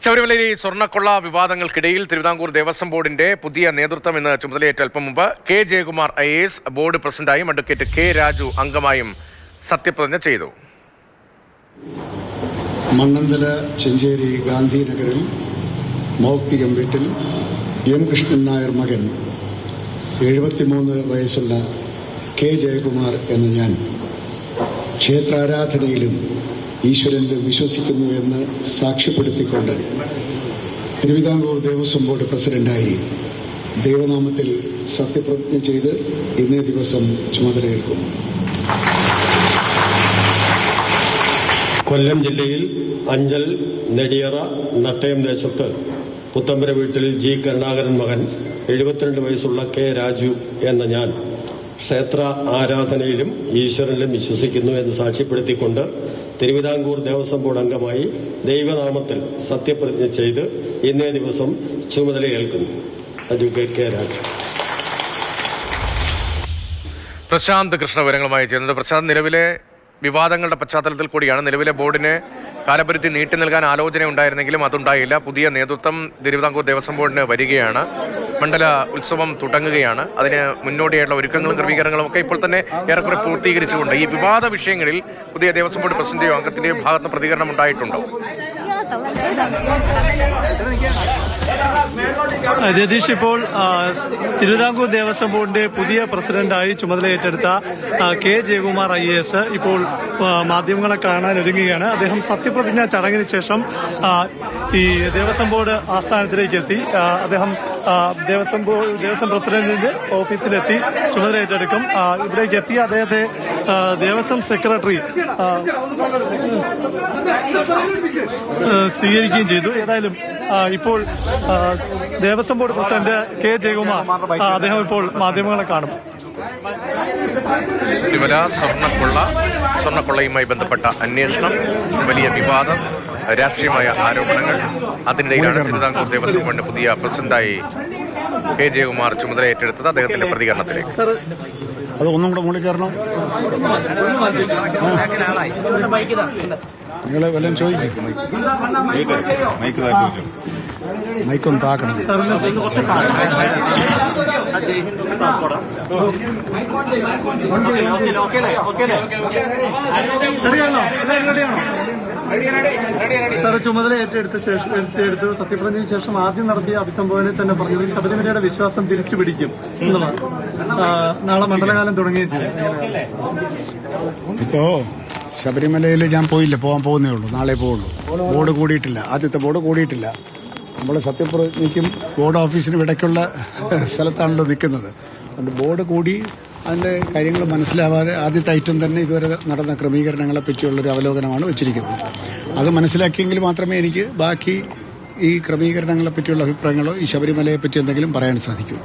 ശബരിമലയിലെ സ്വർണ്ണക്കൊള്ള വിവാദങ്ങൾക്കിടയിൽ തിരുവിതാംകൂർ ദേവസ്വം ബോർഡിന്റെ പുതിയ നേതൃത്വം ഇന്ന് ചുമതലയേറ്റ അല്പം മുമ്പ് കെ ജയകുമാർ IAS ബോർഡ് പ്രസിഡന്റായും അഡ്വക്കേറ്റ് കെ രാജു അംഗമായും സത്യപ്രതിജ്ഞ ചെയ്തു. മണ്ണന്തല ചെഞ്ചേരി ഗാന്ധിനഗറിൽ മൗക്തികം വീട്ടിൽ എം കൃഷ്ണൻ നായർ മകൻ 73 വയസ്സുള്ള കെ ജയകുമാർ എന്ന ഞാൻ ക്ഷേത്രാരാധനയിലും ഈശ്വരനിലും വിശ്വസിക്കുന്നു എന്ന് സാക്ഷ്യപ്പെടുത്തിക്കൊണ്ട് തിരുവിതാംകൂർ ദേവസ്വം ബോർഡ് പ്രസിഡന്റായി ദൈവനാമത്തിൽ സത്യപ്രതിജ്ഞ ചെയ്ത് ഇന്നേ ദിവസം ചുമതലയേൽക്കുന്നു. കൊല്ലം ജില്ലയിൽ അഞ്ചൽ, നെടിയറ, നട്ടയം ദേശത്ത് പുത്തമ്പര വീട്ടിൽ ജി കരുണാകരൻ മകൻ 72 വയസ്സുള്ള കെ രാജു എന്ന ഞാൻ ക്ഷേത്ര ആരാധനയിലും ഈശ്വരനിലും വിശ്വസിക്കുന്നു എന്ന് സാക്ഷ്യപ്പെടുത്തിക്കൊണ്ട് തിരുവിതാംകൂർ ദേവസ്വം ബോർഡ് അംഗമായി ദൈവനാമത്തിൽ സത്യപ്രതിജ്ഞ ചെയ്ത് ഇന്നേ ദിവസം ചുമതലയേൽക്കുന്നു. Advocate K Raju. പ്രശാന്ത് കൃഷ്ണ വിവരങ്ങളുമായി ചേർന്നത്. പ്രശാന്ത്, നിലവിലെ വിവാദങ്ങളുടെ പശ്ചാത്തലത്തിൽ കൂടിയാണ് നിലവിലെ ബോർഡിന് കാലപരിധി നീട്ടി നൽകാൻ ആലോചന ഉണ്ടായിരുന്നെങ്കിലും അതുണ്ടായില്ല. പുതിയ നേതൃത്വം തിരുവിതാംകൂർ ദേവസ്വം ബോർഡിന് വരികയാണ്. മണ്ഡല ഉത്സവം തുടങ്ങുകയാണ്. അതിന് മുന്നോടിയായിട്ടുള്ള ഒരുക്കങ്ങളും ക്രമീകരണങ്ങളും ഒക്കെ ഇപ്പോൾ തന്നെ ഏറെക്കുറെ പൂർത്തീകരിച്ചുകൊണ്ട് ഈ വിവാദ വിഷയങ്ങളിൽ പുതിയ ദേവസ്വം ബോർഡ് പ്രസിഡന്റെയോ അംഗത്തിന്റെയോ ഭാഗത്ത് പ്രതികരണം ഉണ്ടായിട്ടുണ്ടോ? രതീഷ്, ഇപ്പോൾ തിരുവിതാംകൂർ ദേവസ്വം ബോർഡിന്റെ പുതിയ പ്രസിഡന്റായി ചുമതല ഏറ്റെടുത്ത കെ ജയകുമാർ IAS ഇപ്പോൾ മാധ്യമങ്ങളെ കാണാൻ ഒരുങ്ങുകയാണ്. അദ്ദേഹം സത്യപ്രതിജ്ഞാ ചടങ്ങിന് ശേഷം ഈ ദേവസ്വം ബോർഡ് ആസ്ഥാനത്തിലേക്ക് എത്തി. അദ്ദേഹം ദേവസ്വം പ്രസിഡന്റിന്റെ ഓഫീസിലെത്തി ചുമതല ഏറ്റെടുക്കും. ഇവിടേക്ക് എത്തി അദ്ദേഹത്തെ ദേവസ്വം സെക്രട്ടറി സ്വീകരിക്കുകയും ചെയ്തു. ഏതായാലും ഇപ്പോൾ Devaswom board president K Jayakumar അദ്ദേഹം ഇപ്പോൾ മാധ്യമങ്ങളെ കാണും. ശബരിമല സ്വർണ്ണക്കൊള്ളയുമായി ബന്ധപ്പെട്ട അന്വേഷണം, വലിയ വിവാദം, രാഷ്ട്രീയമായ ആരോപണങ്ങൾ, അതിനിടയിലാണ് തിരുവിതാംകൂർ ദേവസ്വം ബോർഡിന്റെ പുതിയ പ്രസിഡന്റായി കെ ജയകുമാർ ചുമതല ഏറ്റെടുത്തത്. അദ്ദേഹത്തിന്റെ പ്രതികരണത്തിലേക്ക്. അത് ഒന്നും കൂടെ മുകളിൽ കയറണം. നിങ്ങൾ വല്ലതും ചോദിക്കും, മൈക്കൊന്ന് താക്കണം. സാർ, ചുമതല ഏറ്റെടുത്ത് സത്യപ്രതിജ്ഞയ്ക്ക് ശേഷം ആദ്യം നടത്തിയ അഭിസംബോധനയിൽ തന്നെ പറഞ്ഞത് ശബരിമലയുടെ വിശ്വാസം തിരിച്ചു പിടിക്കും എന്നുള്ളതാണ്. നാളെ മണ്ഡലകാലം തുടങ്ങുകയും ചെയ്യും. ഇപ്പോ ശബരിമലയിൽ ഞാൻ പോകാൻ പോകുന്നേ ഉള്ളൂ. നാളെ പോവുള്ളൂ. ബോർഡ് കൂടിയിട്ടില്ല. ആദ്യത്തെ ബോർഡ് കൂടിയിട്ടില്ല. നമ്മൾ സത്യപ്രതിജ്ഞയ്ക്കും ബോർഡ് ഓഫീസിനും ഇടയ്ക്കുള്ള സ്ഥലത്താണല്ലോ നിൽക്കുന്നത്. അതുകൊണ്ട് ബോർഡ് കൂടി അതിന്റെ കാര്യങ്ങൾ മനസ്സിലാവാതെ ആദ്യത്തെ ഐറ്റം തന്നെ ഇതുവരെ നടന്ന ക്രമീകരണങ്ങളെ പറ്റിയുള്ളൊരു അവലോകനമാണ് വെച്ചിരിക്കുന്നത്. അത് മനസ്സിലാക്കിയെങ്കിൽ മാത്രമേ എനിക്ക് ബാക്കി ഈ ക്രമീകരണങ്ങളെ പറ്റിയുള്ള അഭിപ്രായങ്ങളോ ഈ ശബരിമലയെ പറ്റി എന്തെങ്കിലും പറയാൻ സാധിക്കൂ.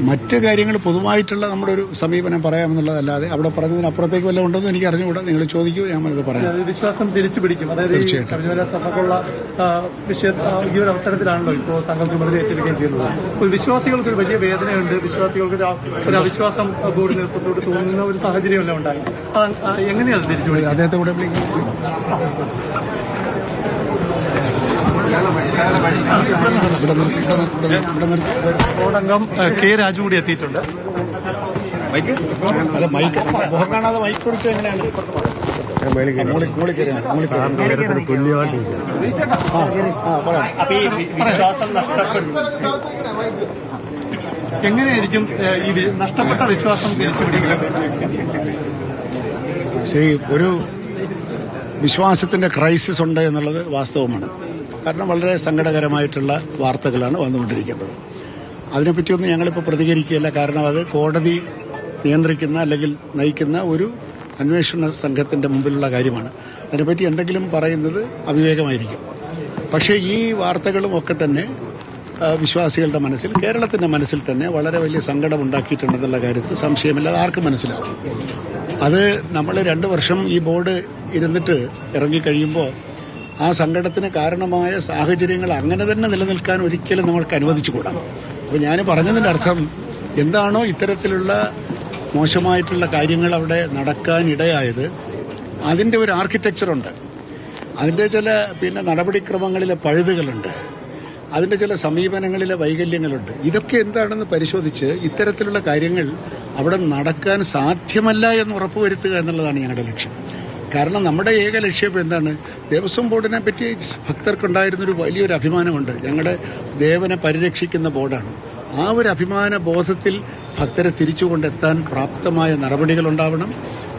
മറ്റ് കാര്യങ്ങൾ പൊതുവായിട്ടുള്ള നമ്മുടെ ഒരു സമീപനം പറയാമെന്നുള്ളതല്ലാതെ അവിടെ പറഞ്ഞതിനപ്പുറത്തേക്ക് വല്ലതും ഉണ്ടെന്ന് എനിക്ക് അറിഞ്ഞുകൂടാ. നിങ്ങൾ ചോദിക്കൂ, ഞാനത് പറയാം. വിശ്വാസം തിരിച്ചു പിടിക്കും. തീർച്ചയായിട്ടും ശബരിമല സഭക്കുള്ള ഈ ഒരു അവസരത്തിലാണല്ലോ ഇപ്പോൾ സംഘം ചുമതല ഏറ്റെടുക്കുകയും ചെയ്യുന്നത്. വിശ്വാസികൾക്ക് ഒരു വലിയ വേദനയുണ്ട്. വിശ്വാസികൾക്ക് ഒരു അവിശ്വാസം ബോർഡ് നേതൃത്വത്തോട് തോന്നുന്ന ഒരു സാഹചര്യമല്ല ഉണ്ടായി. എങ്ങനെയാണ് തിരിച്ചു പിടിക്കുക? അദ്ദേഹത്തെ കൂടെ ബോർഡംഗം കെ രാജു കൂടി എത്തിയിട്ടുണ്ട്. അല്ല, മൈക്ക് മുഖം കാണാതെ മൈക്ക് കുറിച്ച് എങ്ങനെയാണ്? എങ്ങനെയായിരിക്കും ഈ നഷ്ടപ്പെട്ട വിശ്വാസം തിരിച്ചു പിടിക്കുന്നത്? ഒരു വിശ്വാസത്തിന്റെ ക്രൈസിസ് ഉണ്ട് എന്നുള്ളത് വാസ്തവമാണ്. കാരണം വളരെ സങ്കടകരമായിട്ടുള്ള വാർത്തകളാണ് വന്നുകൊണ്ടിരിക്കുന്നത്. അതിനെപ്പറ്റിയൊന്നും ഞങ്ങളിപ്പോൾ പ്രതികരിക്കുകയില്ല. കാരണം അത് കോടതി നിയന്ത്രിക്കുന്ന അല്ലെങ്കിൽ നയിക്കുന്ന ഒരു അന്വേഷണ സംഘത്തിന്റെ മുമ്പിലുള്ള കാര്യമാണ്. അതിനെപ്പറ്റി എന്തെങ്കിലും പറയുന്നത് അവിവേകമായിരിക്കും. പക്ഷേ ഈ വാർത്തകളും ഒക്കെ തന്നെ വിശ്വാസികളുടെ മനസ്സിൽ, കേരളത്തിന്റെ മനസ്സിൽ തന്നെ വളരെ വലിയ സങ്കടം ഉണ്ടാക്കിയിട്ടുണ്ടെന്നുള്ള കാര്യത്തിൽ സംശയമില്ലാതെ ആർക്കും മനസ്സിലാവും. അത് നമ്മൾ 2 വർഷം ഈ ബോർഡ് ഇരുന്നിട്ട് ഇറങ്ങിക്കഴിയുമ്പോൾ ആ സങ്കടത്തിന് കാരണമായ സാഹചര്യങ്ങൾ അങ്ങനെ തന്നെ നിലനിൽക്കാൻ ഒരിക്കലും നമ്മൾക്ക് അനുവദിച്ചുകൂടാ. അപ്പോൾ ഞാൻ പറഞ്ഞതിൻ്റെ അർത്ഥം എന്താണോ ഇത്തരത്തിലുള്ള മോശമായിട്ടുള്ള കാര്യങ്ങൾ അവിടെ നടക്കാനിടയായത്, അതിൻ്റെ ഒരു ആർക്കിടെക്ചറുണ്ട്. അതിൻ്റെ ചില നടപടിക്രമങ്ങളിലെ പഴുതുകളുണ്ട്, അതിൻ്റെ ചില സമീപനങ്ങളിലെ വൈകല്യങ്ങളുണ്ട്. ഇതൊക്കെ എന്താണെന്ന് പരിശോധിച്ച് ഇത്തരത്തിലുള്ള കാര്യങ്ങൾ അവിടെ നടക്കാൻ സാധ്യമല്ല എന്ന് ഉറപ്പുവരുത്തുക എന്നുള്ളതാണ് ഞങ്ങളുടെ ലക്ഷ്യം. കാരണം നമ്മുടെ ഏക ലക്ഷ്യം എന്താണ്? ദേവസ്വം ബോർഡിനെ പറ്റി ഭക്തർക്കുണ്ടായിരുന്നൊരു വലിയൊരു അഭിമാനമുണ്ട്. ഞങ്ങളുടെ ദേവനെ പരിരക്ഷിക്കുന്ന ബോർഡാണ്. ആ ഒരു അഭിമാന ബോധത്തിൽ ഭക്തരെ തിരിച്ചുകൊണ്ടെത്താൻ പ്രാപ്തമായ നടപടികളുണ്ടാവണം.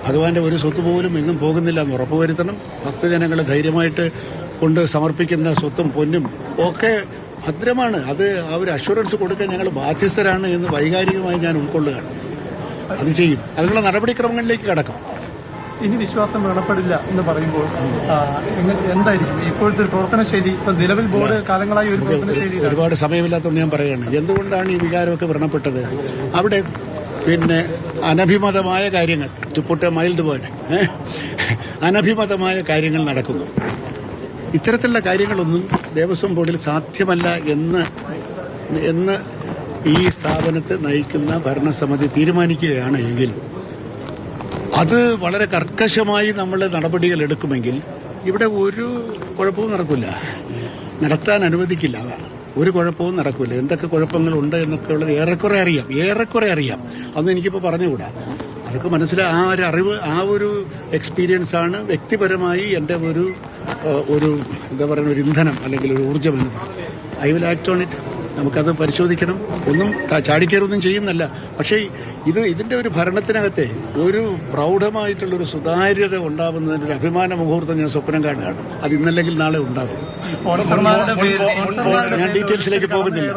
ഭഗവാന്റെ ഒരു സ്വത്ത് പോലും എങ്ങും പോകുന്നില്ല എന്ന് ഉറപ്പുവരുത്തണം. ഭക്തജനങ്ങൾ ധൈര്യമായിട്ട് കൊണ്ട് സമർപ്പിക്കുന്ന സ്വത്തും പൊന്നും ഒക്കെ ഭദ്രമാണ്. അത് ആ ഒരു അഷുറൻസ് കൊടുക്കാൻ ഞങ്ങൾ ബാധ്യസ്ഥരാണ് എന്ന് വൈകാരികമായി ഞാൻ ഉൾക്കൊള്ളുകയാണ്. അത് ചെയ്യും. അതിനുള്ള നടപടിക്രമങ്ങളിലേക്ക് കടക്കാം. ഇനി വിശ്വാസം വ്രണപ്പെടില്ല എന്ന് പറയുമ്പോൾ എന്തായിരിക്കും ഇപ്പോഴത്തെ പ്രവർത്തന ശൈലി? ഇപ്പൊ നിലവിൽ ബോർഡ് കാലങ്ങളായി ഒരു പ്രവർത്തന ശൈലി ഒരുപാട് സമയമില്ലാത്തതുകൊണ്ട് ഞാൻ പറയുകയാണ്, എന്തുകൊണ്ടാണ് ഈ വികാരമൊക്കെ വ്രണപ്പെട്ടത്? അവിടെ അനഭിമതമായ കാര്യങ്ങൾ, to put a mild word, അനഭിമതമായ കാര്യങ്ങൾ നടക്കുന്നു. ഇത്തരത്തിലുള്ള കാര്യങ്ങളൊന്നും ദേവസ്വം ബോർഡിൽ സാധ്യമല്ല എന്ന് ഈ സ്ഥാപനത്തെ നയിക്കുന്ന ഭരണസമിതി തീരുമാനിക്കുകയാണ് എങ്കിൽ അത് വളരെ കർക്കശമായി നമ്മൾ നടപടികൾ എടുക്കുമെങ്കിൽ ഇവിടെ ഒരു കുഴപ്പവും നടക്കില്ല, നടത്താൻ അനുവദിക്കില്ല. അതാണ്, ഒരു കുഴപ്പവും നടക്കില്ല. എന്തൊക്കെ കുഴപ്പങ്ങളുണ്ട് എന്നൊക്കെ ഉള്ളത് ഏറെക്കുറെ അറിയാം. അതൊന്നും എനിക്കിപ്പോൾ പറഞ്ഞുകൂടാ. അതൊക്കെ ആ ഒരു അറിവ്, ആ ഒരു എക്സ്പീരിയൻസാണ് വ്യക്തിപരമായി എൻ്റെ ഒരു എന്താ പറയുക, ഒരു ഇന്ധനം അല്ലെങ്കിൽ ഒരു ഊർജ്ജം എന്ന് പറയും. I will act on it. നമുക്കത് പരിശോധിക്കണം. ഒന്നും ചാടിക്കയറൊന്നും ചെയ്യുന്നല്ല. പക്ഷേ ഇതിൻ്റെ ഒരു ഭരണത്തിനകത്തെ ഒരു പ്രൗഢമായിട്ടുള്ളൊരു സുതാര്യത ഉണ്ടാവുന്നതിൻ്റെ ഒരു അഭിമാന മുഹൂർത്തം ഞാൻ സ്വപ്നം കാണുകയാണ്. അത് ഇന്നല്ലെങ്കിൽ നാളെ ഉണ്ടാകും. ഞാൻ ഡീറ്റെയിൽസിലേക്ക് പോകുന്നില്ല.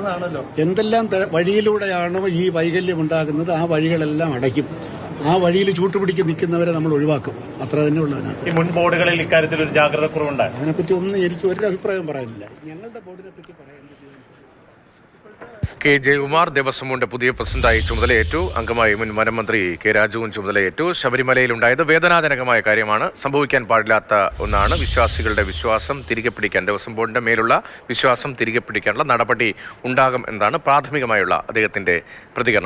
എന്തെല്ലാം വഴിയിലൂടെയാണോ ഈ വൈകല്യം ഉണ്ടാകുന്നത്, ആ വഴികളെല്ലാം അടയ്ക്കും. ആ വഴിയിൽ ചൂട്ടുപിടിക്ക് നിൽക്കുന്നവരെ നമ്മൾ ഒഴിവാക്കും. അത്ര തന്നെ ഉള്ളതിനകത്ത്. ഈ മുൻ ബോർഡുകളിൽ ഇക്കാര്യത്തിൽ ഒരു ജാഗ്രത കുറവുണ്ടായി. അതിനെപ്പറ്റി ഒന്നും എനിക്ക് ഒരു അഭിപ്രായം പറയാനില്ല. ഞങ്ങളുടെ ബോർഡിനെ പറ്റി പറയാൻ കെ ജയകുമാർ ദേവസ്വം ബോർഡിന്റെ പുതിയ പ്രസിഡന്റായി ചുമതലയേറ്റു. അംഗമായി മുൻ വനമന്ത്രി കെ രാജുവും ചുമതലയേറ്റു. ശബരിമലയിലുണ്ടായത് വേദനാജനകമായ കാര്യമാണ്, സംഭവിക്കാൻ പാടില്ലാത്ത ഒന്നാണ്. വിശ്വാസികളുടെ വിശ്വാസം തിരികെ പിടിക്കാൻ, ദേവസ്വം ബോർഡിന്റെ മേലുള്ള വിശ്വാസം തിരികെ പിടിക്കാനുള്ള നടപടി ഉണ്ടാകും എന്നതാണ് പ്രാഥമികമായുള്ള അദ്ദേഹത്തിന്റെ പ്രതികരണം.